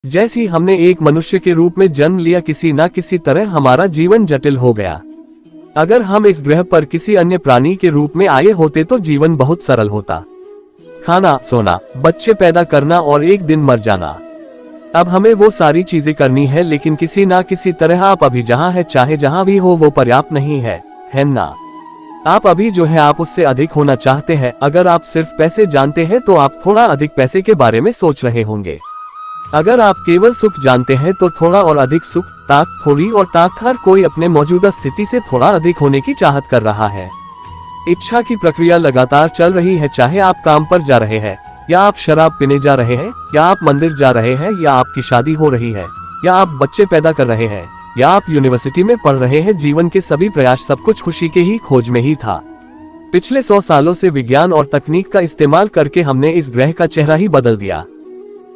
जैसे ही हमने एक मनुष्य के रूप में जन्म लिया, किसी न किसी तरह हमारा जीवन जटिल हो गया। अगर हम इस ग्रह पर किसी अन्य प्राणी के रूप में आए होते तो जीवन बहुत सरल होता। खाना, सोना, बच्चे पैदा करना और एक दिन मर जाना। अब हमें वो सारी चीजें करनी है, लेकिन किसी ना किसी तरह आप अभी जहां है, चाहे जहां भी हो, वो पर्याप्त नहीं है ना? आप अभी जो है आप उससे अधिक होना चाहते हैं। अगर आप सिर्फ पैसे जानते हैं तो आप थोड़ा अधिक पैसे के बारे में सोच रहे होंगे। अगर आप केवल सुख जानते हैं तो थोड़ा और अधिक सुख, ताकत थोड़ी और ताकत, हर कोई अपने मौजूदा स्थिति से थोड़ा अधिक होने की चाहत कर रहा है। इच्छा की प्रक्रिया लगातार चल रही है, चाहे आप काम पर जा रहे हैं, या आप शराब पीने जा रहे हैं, या आप मंदिर जा रहे हैं, या आपकी शादी हो रही है, या आप बच्चे पैदा कर रहे हैं, या आप यूनिवर्सिटी में पढ़ रहे हैं। जीवन के सभी प्रयास, सब कुछ खुशी के ही खोज में ही था। पिछले 100 सालों से विज्ञान और तकनीक का इस्तेमाल करके हमने इस ग्रह का चेहरा ही बदल दिया।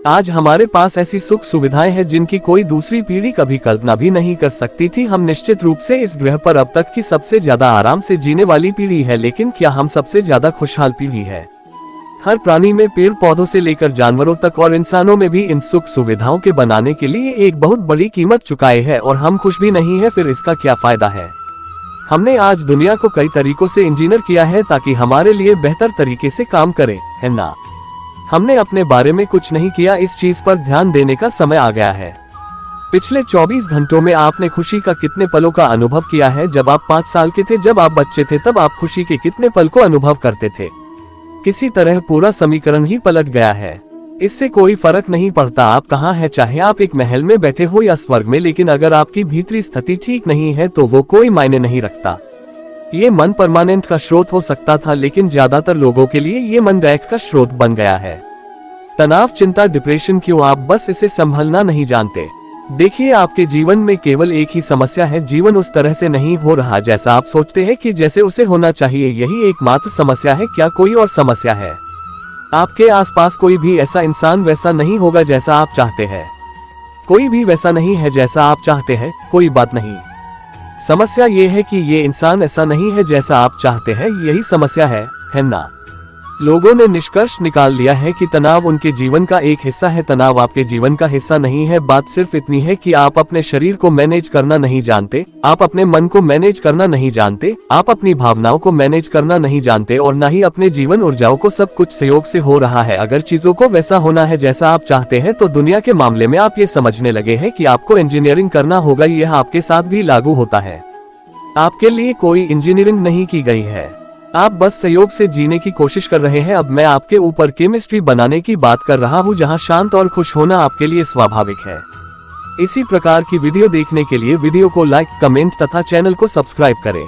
आज हमारे पास ऐसी सुख सुविधाएं हैं जिनकी कोई दूसरी पीढ़ी कभी कल्पना भी नहीं कर सकती थी। हम निश्चित रूप से इस ग्रह पर अब तक की सबसे ज्यादा आराम से जीने वाली पीढ़ी है, लेकिन क्या हम सबसे ज्यादा खुशहाल पीढ़ी है? हर प्राणी में, पेड़ पौधों से लेकर जानवरों तक और इंसानों में भी, इन सुख सुविधाओं के बनाने के लिए एक बहुत बड़ी कीमत चुकाए है और हम खुश भी नहीं है। फिर इसका क्या फायदा है? हमने आज दुनिया को कई तरीकों से इंजीनियर किया है ताकि हमारे लिए बेहतर तरीके से काम करे, है ना? हमने अपने बारे में कुछ नहीं किया। इस चीज पर ध्यान देने का समय आ गया है। पिछले 24 घंटों में आपने खुशी का कितने पलों का अनुभव किया है? जब आप 5 साल के थे, जब आप बच्चे थे, तब आप खुशी के कितने पल को अनुभव करते थे? किसी तरह पूरा समीकरण ही पलट गया है। इससे कोई फर्क नहीं पड़ता आप कहाँ हैं, चाहे आप एक महल में बैठे हो या स्वर्ग में, लेकिन अगर आपकी भीतरी स्थिति ठीक नहीं है तो वो कोई मायने नहीं रखता। ये मन परमानेंट का स्रोत हो सकता था, लेकिन ज्यादातर लोगों के लिए ये मन रैक का स्रोत बन गया है। तनाव, चिंता, डिप्रेशन, क्यों? आप बस इसे संभलना नहीं जानते। देखिए, आपके जीवन में केवल एक ही समस्या है। जीवन उस तरह से नहीं हो रहा जैसा आप सोचते हैं कि जैसे उसे होना चाहिए। यही एकमात्र समस्या है। क्या कोई और समस्या है? आपके आसपास कोई भी ऐसा इंसान वैसा नहीं होगा जैसा आप चाहते हैं। कोई भी वैसा नहीं है जैसा आप चाहते हैं। कोई बात नहीं। समस्या ये है कि ये इंसान ऐसा नहीं है जैसा आप चाहते हैं। यही समस्या है ना? लोगों ने निष्कर्ष निकाल लिया है कि तनाव उनके जीवन का एक हिस्सा है। तनाव आपके जीवन का हिस्सा नहीं है। बात सिर्फ इतनी है कि आप अपने शरीर को मैनेज करना नहीं जानते, आप अपने मन को मैनेज करना नहीं जानते, आप अपनी भावनाओं को मैनेज करना नहीं जानते, और न ही अपने जीवन ऊर्जाओं को। सब कुछ सहयोग से हो रहा है। अगर चीजों को वैसा होना है जैसा आप चाहते हैं तो दुनिया के मामले में आप ये समझने लगे हैं कि आपको इंजीनियरिंग करना होगा। यह आपके साथ भी लागू होता है। आपके लिए कोई इंजीनियरिंग नहीं की गई है। आप बस सहयोग से जीने की कोशिश कर रहे हैं। अब मैं आपके ऊपर केमिस्ट्री बनाने की बात कर रहा हूँ जहाँ शांत और खुश होना आपके लिए स्वाभाविक है। इसी प्रकार की वीडियो देखने के लिए वीडियो को लाइक, कमेंट तथा चैनल को सब्सक्राइब करें।